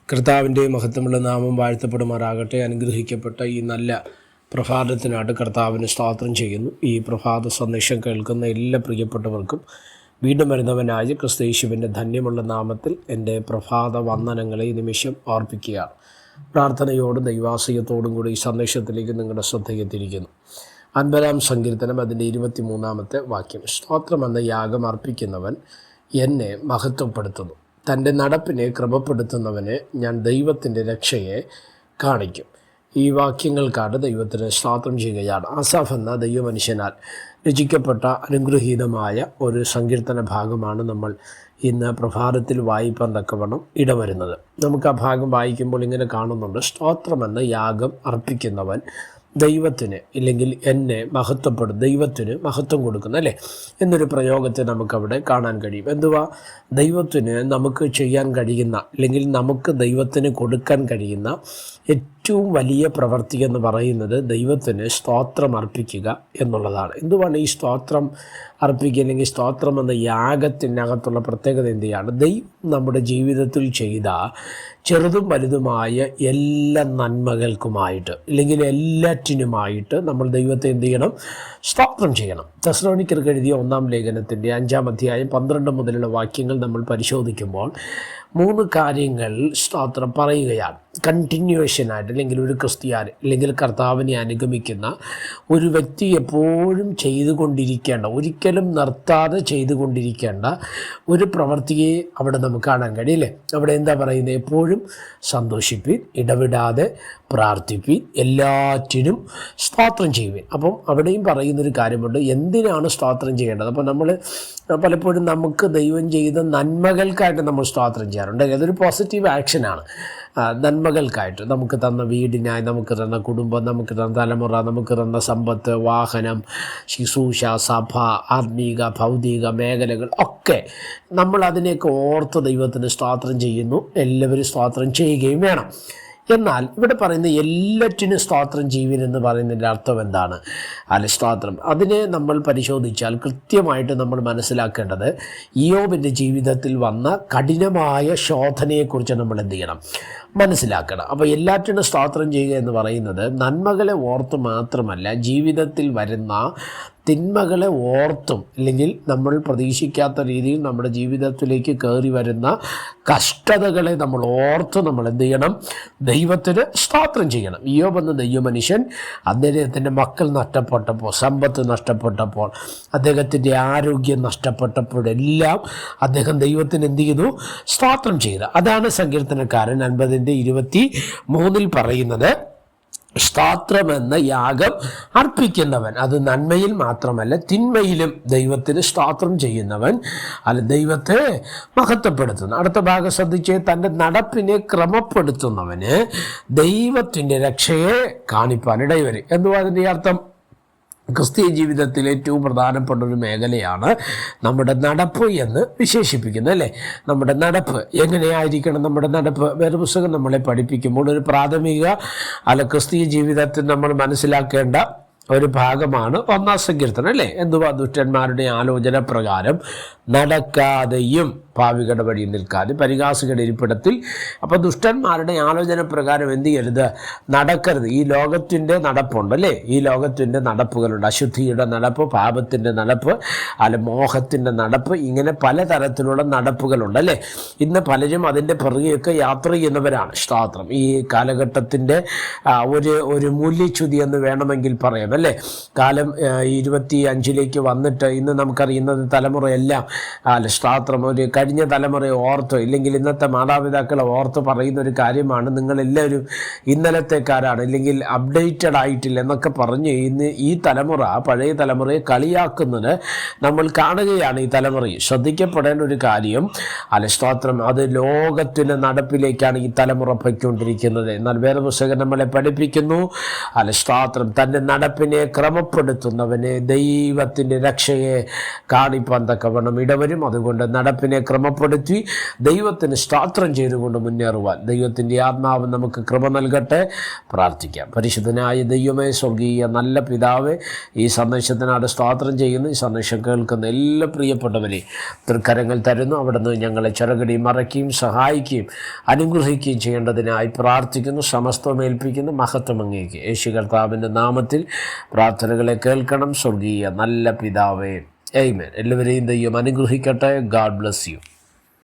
കർത്താവിൻ്റെ മഹത്വമുള്ള നാമം വാഴ്ത്തപ്പെടുമാറാകട്ടെ. അനുഗ്രഹിക്കപ്പെട്ട ഈ നല്ല പ്രഭാതത്തിനായിട്ട് കർത്താവിന് സ്തോത്രം ചെയ്യുന്നു. ഈ പ്രഭാത സന്ദേശം കേൾക്കുന്ന എല്ലാ പ്രിയപ്പെട്ടവർക്കും വീണ്ടും വരുന്നവനായ ക്രിസ്തയേശുവിൻ്റെ ധന്യമുള്ള നാമത്തിൽ എൻ്റെ പ്രഭാത വന്ദനങ്ങളെ ഈ നിമിഷം അർപ്പിക്കുകയാണ്. പ്രാർത്ഥനയോടും ദൈവാശ്രയത്തോടും കൂടി ഈ സന്ദേശത്തിലേക്ക് നിങ്ങളുടെ ശ്രദ്ധയെത്തിയിരിക്കുന്നു. 50-ാം സങ്കീർത്തനം അതിൻ്റെ 23-ാമത്തെ വാക്യം. സ്തോത്രം എന്ന യാഗം അർപ്പിക്കുന്നവൻ എന്നെ മഹത്വപ്പെടുത്തുന്നു. തൻ്റെ നടപ്പിനെ ക്രമപ്പെടുത്തുന്നവനെ ഞാൻ ദൈവത്തിൻ്റെ രക്ഷയെ കാണിക്കും. ഈ വാക്യങ്ങൾക്കാണ് ദൈവത്തിന് സ്തോത്രം ചെയ്യുകയാണ്. ആസാഫ് എന്ന ദൈവമനുഷ്യനാൽ രചിക്കപ്പെട്ട അനുഗ്രഹീതമായ ഒരു സങ്കീർത്തന ഭാഗമാണ് നമ്മൾ ഇന്ന് പ്രഭാതത്തിൽ വായിപ്പാൻ തക്കവണ്ണം ഇടവരുന്നത്. നമുക്ക് ആ ഭാഗം വായിക്കുമ്പോൾ ഇങ്ങനെ കാണുന്നുണ്ട്: സ്തോത്രം എന്ന യാഗം അർപ്പിക്കുന്നവൻ ദൈവത്തിന് ഇല്ലെങ്കിൽ എന്നെ മഹത്വപ്പെടും, ദൈവത്തിന് മഹത്വം കൊടുക്കുന്നു അല്ലേ എന്നൊരു പ്രയോഗത്തെ നമുക്കവിടെ കാണാൻ കഴിയും. എന്തുവാ? ദൈവത്തിന് നമുക്ക് ചെയ്യാൻ കഴിയുന്ന അല്ലെങ്കിൽ നമുക്ക് ദൈവത്തിന് കൊടുക്കാൻ കഴിയുന്ന ഏറ്റവും വലിയ പ്രവൃത്തി എന്ന് പറയുന്നത് ദൈവത്തിന് സ്തോത്രം അർപ്പിക്കുക എന്നുള്ളതാണ്. എന്തുവാണ് ഈ സ്തോത്രം അർപ്പിക്കുക അല്ലെങ്കിൽ സ്തോത്രം എന്ന യാഗത്തിനകത്തുള്ള പ്രത്യേകത എന്തെയാണ്? ദൈവം നമ്മുടെ ജീവിതത്തിൽ ചെയ്ത ചെറുതും വലുതുമായ എല്ലാ നന്മകൾക്കുമായിട്ട് അല്ലെങ്കിൽ എല്ലാറ്റിനുമായിട്ട് നമ്മൾ ദൈവത്തെ എന്ത് ചെയ്യണം? സ്തോത്രം ചെയ്യണം. തെസ്സലോനിക്കർക്ക് എഴുതിയ 1-ാം ലേഖനത്തിൻ്റെ 5-ാം അധ്യായം 12 മുതലുള്ള വാക്യങ്ങൾ നമ്മൾ പരിശോധിക്കുമ്പോൾ 3 കാര്യങ്ങൾ സ്തോത്രം പറയുകയാണ്. കണ്ടിന്യൂവേഷനായിട്ട് അല്ലെങ്കിൽ ഒരു ക്രിസ്ത്യാനി അല്ലെങ്കിൽ കർത്താവിനെ അനുഗമിക്കുന്ന ഒരു വ്യക്തി എപ്പോഴും ചെയ്തുകൊണ്ടിരിക്കേണ്ട, ഒരിക്കലും നിർത്താതെ ചെയ്തുകൊണ്ടിരിക്കേണ്ട ഒരു പ്രവൃത്തിയെ അവിടെ നമുക്ക് കാണാൻ കഴിയില്ലേ? അവിടെ എന്താ പറയുന്നത്? എപ്പോഴും സന്തോഷിപ്പിൻ, ഇടവിടാതെ പ്രാർത്ഥിപ്പിൻ, എല്ലാറ്റിനും സ്തോത്രം ചെയ്യുവിൻ. അപ്പം അവിടെയും പറയുന്നൊരു കാര്യമുണ്ട്, എന്തിനാണ് സ്തോത്രം ചെയ്യേണ്ടത്? അപ്പോൾ നമ്മൾ പലപ്പോഴും നമുക്ക് ദൈവം ചെയ്ത നന്മകൾക്കായിട്ട് നമ്മൾ സ്തോത്രം ചെയ്യാറുണ്ട്. അതൊരു പോസിറ്റീവ് ആക്ഷനാണ്. നന്മകൾക്കായിട്ട് നമുക്ക് തന്ന വീടിനായി, നമുക്ക് തന്ന കുടുംബം, നമുക്ക് തന്ന തലമുറ, നമുക്ക് തന്ന സമ്പത്ത്, വാഹനം, ശുശ്രൂഷ, സഭ, ആത്മീക ഭൗതിക മേഖലകൾ ഒക്കെ നമ്മൾ അതിനെയൊക്കെ ഓർത്ത് ദൈവത്തിന് സ്തോത്രം ചെയ്യുന്നു. എല്ലാവരും സ്തോത്രം ചെയ്യുകയും വേണം. എന്നാൽ ഇവിടെ പറയുന്ന എല്ലാറ്റിനും സ്തോത്രം ചെയ്യുവിനെന്ന് പറയുന്നതിൻ്റെ അർത്ഥം എന്താണ്? സ്തോത്രം അതിനെ നമ്മൾ പരിശോധിച്ചാൽ കൃത്യമായിട്ട് നമ്മൾ മനസ്സിലാക്കേണ്ടത് ഇയ്യോബിൻ്റെ ജീവിതത്തിൽ വന്ന കഠിനമായ ശോധനയെക്കുറിച്ച് നമ്മൾ എന്ത് ചെയ്യണം? മനസ്സിലാക്കണം. അപ്പോൾ എല്ലാറ്റിനും സ്തോത്രം ചെയ്യുക എന്ന് പറയുന്നത് നന്മകളെ ഓർത്ത് മാത്രമല്ല, ജീവിതത്തിൽ വരുന്ന തിന്മകളെ ഓർത്തും അല്ലെങ്കിൽ നമ്മൾ പ്രതീക്ഷിക്കാത്ത രീതിയിൽ നമ്മുടെ ജീവിതത്തിലേക്ക് കയറി വരുന്ന കഷ്ടതകളെ നമ്മൾ ഓർത്ത് നമ്മൾ എന്ത് ചെയ്യണം? ദൈവത്തിന് സ്തോത്രം ചെയ്യണം. ഇയ്യോബ് എന്ന ദൈവമനുഷ്യൻ അദ്ദേഹത്തിൻ്റെ മക്കൾ നഷ്ടപ്പെട്ടപ്പോൾ, സമ്പത്ത് നഷ്ടപ്പെട്ടപ്പോൾ, അദ്ദേഹത്തിൻ്റെ ആരോഗ്യം നഷ്ടപ്പെട്ടപ്പോഴെല്ലാം അദ്ദേഹം ദൈവത്തിന് എന്ത് ചെയ്തു? സ്തോത്രം ചെയ്തു. അതാണ് സങ്കീർത്തനക്കാരൻ 50-ന്റെ 23 പറയുന്നത്: സ്തോത്രമെന്ന യാഗം അർപ്പിക്കുന്നവൻ, അത് നന്മയിൽ മാത്രമല്ല തിന്മയിലും ദൈവത്തിന് സ്തോത്രം ചെയ്യുന്നവൻ ദൈവത്തെ മഹത്വപ്പെടുത്തുന്നു. അടുത്ത ഭാഗം ശ്രദ്ധിച്ച്: തൻ്റെ നടപ്പിനെ ക്രമപ്പെടുത്തുന്നവന് ദൈവത്തിൻ്റെ രക്ഷയെ കാണിപ്പാൻ ഇടവരും. എന്തുവാ അതിൻ്റെ അർത്ഥം? ക്രിസ്തീയ ജീവിതത്തിൽ ഏറ്റവും പ്രധാനപ്പെട്ട ഒരു മേഖലയാണ് നമ്മുടെ നടപ്പ് എന്ന് വിശേഷിപ്പിക്കുന്നത് അല്ലേ? നമ്മുടെ നടപ്പ് എങ്ങനെയായിരിക്കണം? നമ്മുടെ നടപ്പ് വേദപുസ്തകം നമ്മളെ പഠിപ്പിക്കുമ്പോൾ ഒരു പ്രാഥമിക ക്രിസ്തീയ ജീവിതത്തിൽ നമ്മൾ മനസ്സിലാക്കേണ്ട ഒരു ഭാഗമാണ് 1-ാം സങ്കീർത്തനം അല്ലേ? എന്തുവാ? ദുഷ്ടന്മാരുടെ ആലോചന പ്രകാരം നടക്കാതെയും പാപികളുടെ വഴിയിൽ നിൽക്കാതെ പരിഹാസികളുടെ ഇരിപ്പിടത്തിൽ. അപ്പോൾ ദുഷ്ടന്മാരുടെ ആലോചന പ്രകാരം എന്ത് ചെയ്യരുത്? നടക്കരുത്. ഈ ലോകത്തിൻ്റെ നടപ്പുണ്ട് അല്ലേ? ഈ ലോകത്തിൻ്റെ നടപ്പുകളുണ്ട്. അശുദ്ധിയുടെ നടപ്പ്, പാപത്തിൻ്റെ നടപ്പ്, മോഹത്തിൻ്റെ നടപ്പ്, ഇങ്ങനെ പലതരത്തിലുള്ള നടപ്പുകളുണ്ട് അല്ലേ? ഇന്ന് പലരും അതിൻ്റെ പിറകെയൊക്കെ യാത്ര ചെയ്യുന്നവരാണ്. സ്തോത്രം. ഈ കാലഘട്ടത്തിൻ്റെ ഒരു മൂല്യച്യുതി എന്ന് വേണമെങ്കിൽ പറയാം അല്ലേ? കാലം 25ലേക്ക് വന്നിട്ട് ഇന്ന് നമുക്കറിയുന്നത് തലമുറയെല്ലാം സ്തോത്രം ഒരു കഴിഞ്ഞ തലമുറയെ ഓർത്ത് ഇല്ലെങ്കിൽ ഇന്നത്തെ മാതാപിതാക്കളെ ഓർത്ത് പറയുന്ന ഒരു കാര്യമാണ്: നിങ്ങളെല്ലാവരും ഇന്നലത്തെക്കാരാണ് അല്ലെങ്കിൽ അപ്ഡേറ്റഡ് ആയിട്ടില്ല എന്നൊക്കെ പറഞ്ഞ് ഇന്ന് ഈ തലമുറ പഴയ തലമുറയെ കളിയാക്കുന്നത് നമ്മൾ കാണുകയാണ്. ഈ തലമുറയിൽ ശ്രദ്ധിക്കപ്പെടേണ്ട ഒരു കാര്യം സ്തോത്രം, അത് ലോകത്തിൻ്റെ നടപ്പിലേക്കാണ് ഈ തലമുറ പൊയ്ക്കൊണ്ടിരിക്കുന്നത്. എന്നാൽ വേദപുസ്തകം നമ്മളെ പഠിപ്പിക്കുന്നു സ്തോത്രം, തൻ്റെ നടപ്പിനെ ക്രമപ്പെടുത്തുന്നവനെ ദൈവത്തിൻ്റെ രക്ഷയെ കാണിപ്പാൻ തക്കവണ്ണം ഇടവരും. അതുകൊണ്ട് നടപ്പിനെ ക്രമപ്പെടുത്തി ദൈവത്തിന് സ്തോത്രം ചെയ്തുകൊണ്ട് മുന്നേറുവാൻ ദൈവത്തിൻ്റെ ആത്മാവ് നമുക്ക് കൃപ നൽകട്ടെ. പ്രാർത്ഥിക്കാം. പരിശുദ്ധനായ ദൈവമേ, സ്വർഗീയ നല്ല പിതാവേ, ഈ സന്ദേശത്തിനാട് സ്തോത്രം ചെയ്യുന്നു. ഈ സന്ദേശം കേൾക്കുന്ന എല്ലാ പ്രിയപ്പെട്ടവരെ തൃക്കരങ്ങൾ തരുന്നു. അവിടുന്ന് ഞങ്ങളെ ചിറകടി മറയ്ക്കുകയും സഹായിക്കുകയും അനുഗ്രഹിക്കുകയും ചെയ്യേണ്ടതിനായി പ്രാർത്ഥിക്കുന്നു. സമസ്തം ഏൽപ്പിക്കുന്നു. മഹത്വം അങ്ങേക്ക്. യേശു കർത്താവിൻ്റെ നാമത്തിൽ പ്രാർത്ഥനകളെ കേൾക്കണം. സ്വർഗീയ നല്ല പിതാവേ, ആമേൻ. എല്ലാവരെയും ദൈവം അനുഗ്രഹിക്കട്ടെ. God bless you.